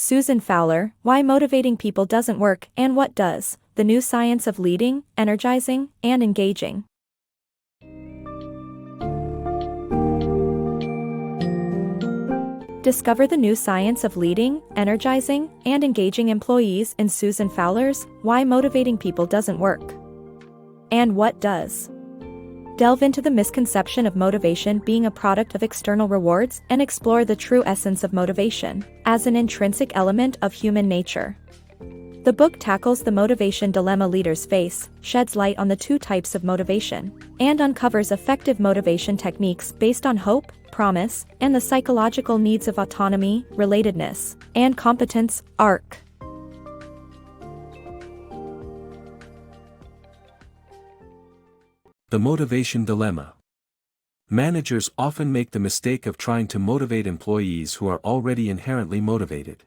Susan Fowler, Why Motivating People Doesn't Work and What Does, The New Science of Leading, Energizing, and Engaging. Discover the new science of leading, energizing, and engaging employees in Susan Fowler's Why Motivating People Doesn't Work and What Does. Delve into the misconception of motivation being a product of external rewards and explore the true essence of motivation as an intrinsic element of human nature. The book tackles the motivation dilemma leaders face, sheds light on the two types of motivation, and uncovers effective motivation techniques based on hope, promise, and the psychological needs of autonomy, relatedness, and competence, ARC. The motivation dilemma. Managers often make the mistake of trying to motivate employees who are already inherently motivated.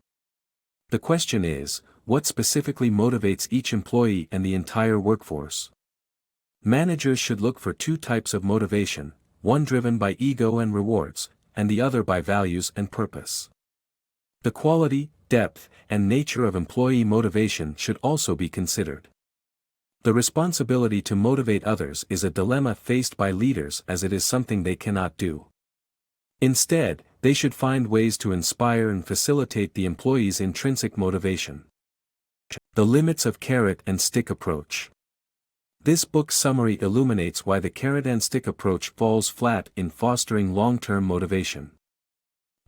The question is, what specifically motivates each employee and the entire workforce? Managers should look for two types of motivation, one driven by ego and rewards, and the other by values and purpose. The quality, depth, and nature of employee motivation should also be considered. The responsibility to motivate others is a dilemma faced by leaders as it is something they cannot do. Instead, they should find ways to inspire and facilitate the employee's intrinsic motivation. The limits of carrot and stick approach. This book's summary illuminates why the carrot and stick approach falls flat in fostering long-term motivation.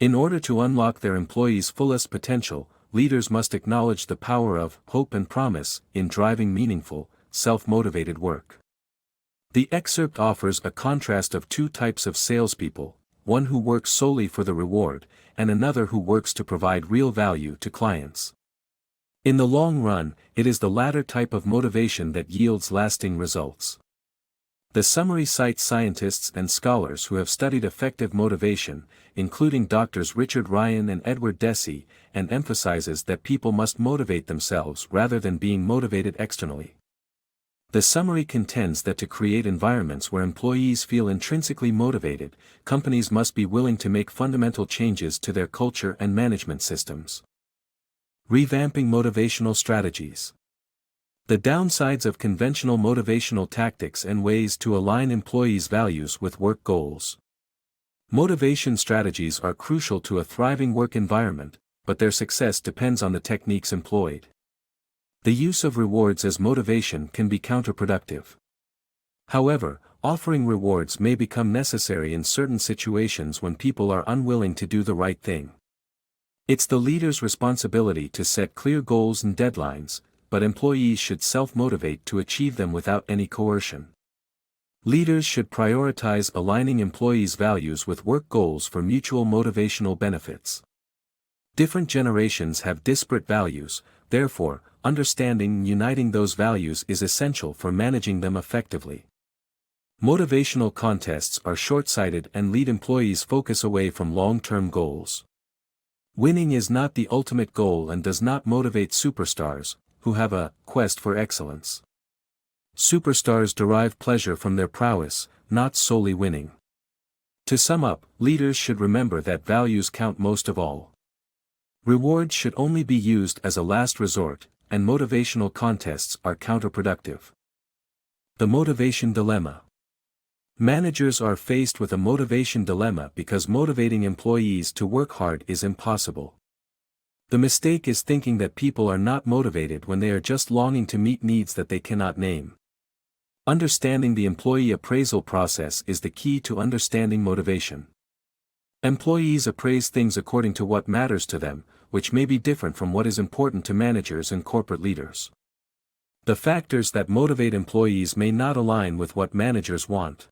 In order to unlock their employees' fullest potential, leaders must acknowledge the power of hope and promise in driving meaningful, self-motivated work. The excerpt offers a contrast of two types of salespeople, one who works solely for the reward, and another who works to provide real value to clients. In the long run, it is the latter type of motivation that yields lasting results. The summary cites scientists and scholars who have studied effective motivation, including Drs. Richard Ryan and Edward Deci, and emphasizes that people must motivate themselves rather than being motivated externally. The summary contends that to create environments where employees feel intrinsically motivated, companies must be willing to make fundamental changes to their culture and management systems. Revamping motivational strategies. The downsides of conventional motivational tactics and ways to align employees' values with work goals. Motivation strategies are crucial to a thriving work environment, but their success depends on the techniques employed. The use of rewards as motivation can be counterproductive. However, offering rewards may become necessary in certain situations when people are unwilling to do the right thing. It's the leader's responsibility to set clear goals and deadlines, but employees should self-motivate to achieve them without any coercion. Leaders should prioritize aligning employees' values with work goals for mutual motivational benefits. Different generations have disparate values, therefore, understanding and uniting those values is essential for managing them effectively. Motivational contests are short-sighted and lead employees' focus away from long-term goals. Winning is not the ultimate goal and does not motivate superstars, who have a quest for excellence. Superstars derive pleasure from their prowess, not solely winning. To sum up, leaders should remember that values count most of all. Rewards should only be used as a last resort, and motivational contests are counterproductive. The motivation dilemma. Managers are faced with a motivation dilemma because motivating employees to work hard is impossible. The mistake is thinking that people are not motivated when they are just longing to meet needs that they cannot name. Understanding the employee appraisal process is the key to understanding motivation. Employees appraise things according to what matters to them, which may be different from what is important to managers and corporate leaders. The factors that motivate employees may not align with what managers want.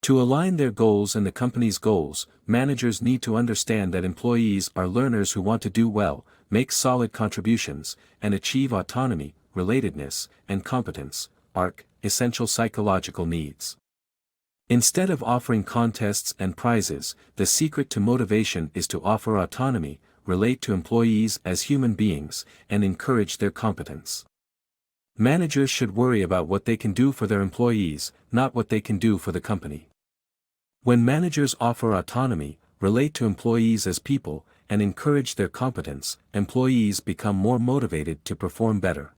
To align their goals and the company's goals, managers need to understand that employees are learners who want to do well, make solid contributions, and achieve autonomy, relatedness, and competence, ARC, essential psychological needs. Instead of offering contests and prizes, the secret to motivation is to offer autonomy, relate to employees as human beings, and encourage their competence. Managers should worry about what they can do for their employees, not what they can do for the company. When managers offer autonomy, relate to employees as people, and encourage their competence, employees become more motivated to perform better.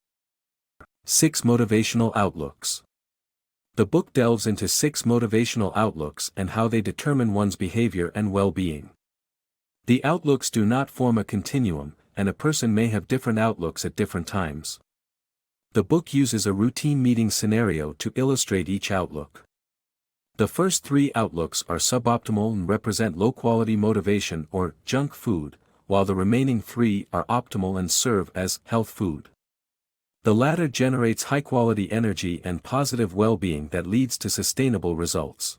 6 Motivational Outlooks. The book delves into 6 motivational outlooks and how they determine one's behavior and well-being. The outlooks do not form a continuum, and a person may have different outlooks at different times. The book uses a routine meeting scenario to illustrate each outlook. The first 3 outlooks are suboptimal and represent low-quality motivation or junk food, while the remaining 3 are optimal and serve as health food. The latter generates high-quality energy and positive well-being that leads to sustainable results.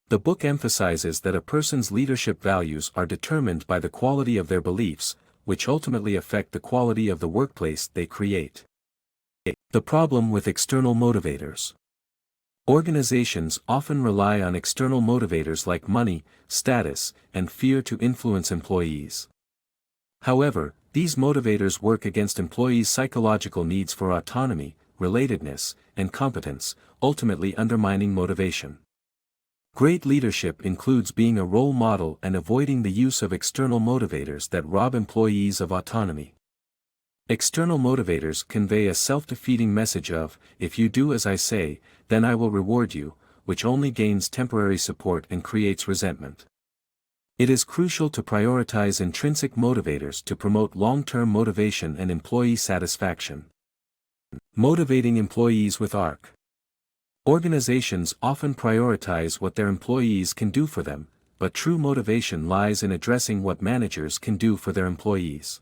The book emphasizes that a person's leadership values are determined by the quality of their beliefs, which ultimately affect the quality of the workplace they create. The problem with external motivators. Organizations often rely on external motivators like money, status, and fear to influence employees. However, these motivators work against employees' psychological needs for autonomy, relatedness, and competence, ultimately undermining motivation. Great leadership includes being a role model and avoiding the use of external motivators that rob employees of autonomy. External motivators convey a self-defeating message of, "If you do as I say, then I will reward you," which only gains temporary support and creates resentment. It is crucial to prioritize intrinsic motivators to promote long-term motivation and employee satisfaction. Motivating employees with ARC. Organizations often prioritize what their employees can do for them, but true motivation lies in addressing what managers can do for their employees.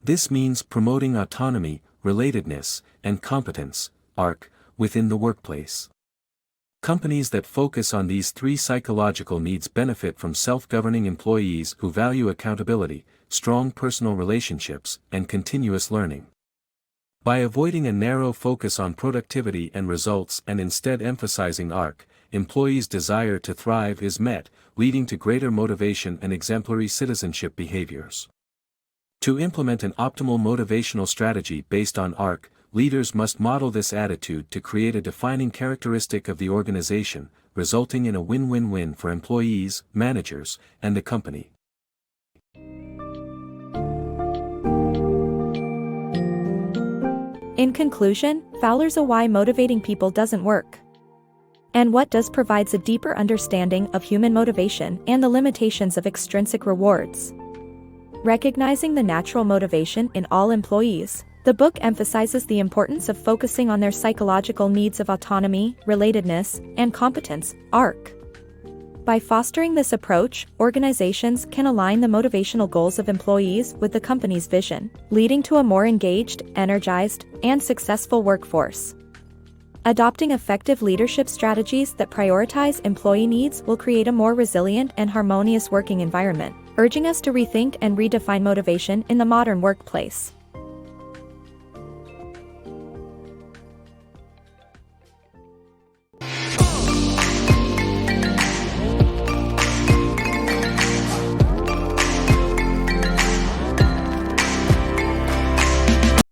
This means promoting autonomy, relatedness, and competence, ARC, within the workplace. Companies that focus on these 3 psychological needs benefit from self-governing employees who value accountability, strong personal relationships, and continuous learning. By avoiding a narrow focus on productivity and results and instead emphasizing ARC, employees' desire to thrive is met, leading to greater motivation and exemplary citizenship behaviors. To implement an optimal motivational strategy based on ARC, leaders must model this attitude to create a defining characteristic of the organization, resulting in a win-win-win for employees, managers, and the company. In conclusion, Fowler's A Why Motivating People Doesn't Work. And What Does provides a deeper understanding of human motivation and the limitations of extrinsic rewards. Recognizing the natural motivation in all employees, the book emphasizes the importance of focusing on their psychological needs of autonomy, relatedness, and competence, ARC. By fostering this approach, organizations can align the motivational goals of employees with the company's vision, leading to a more engaged, energized, and successful workforce. Adopting effective leadership strategies that prioritize employee needs will create a more resilient and harmonious working environment, urging us to rethink and redefine motivation in the modern workplace.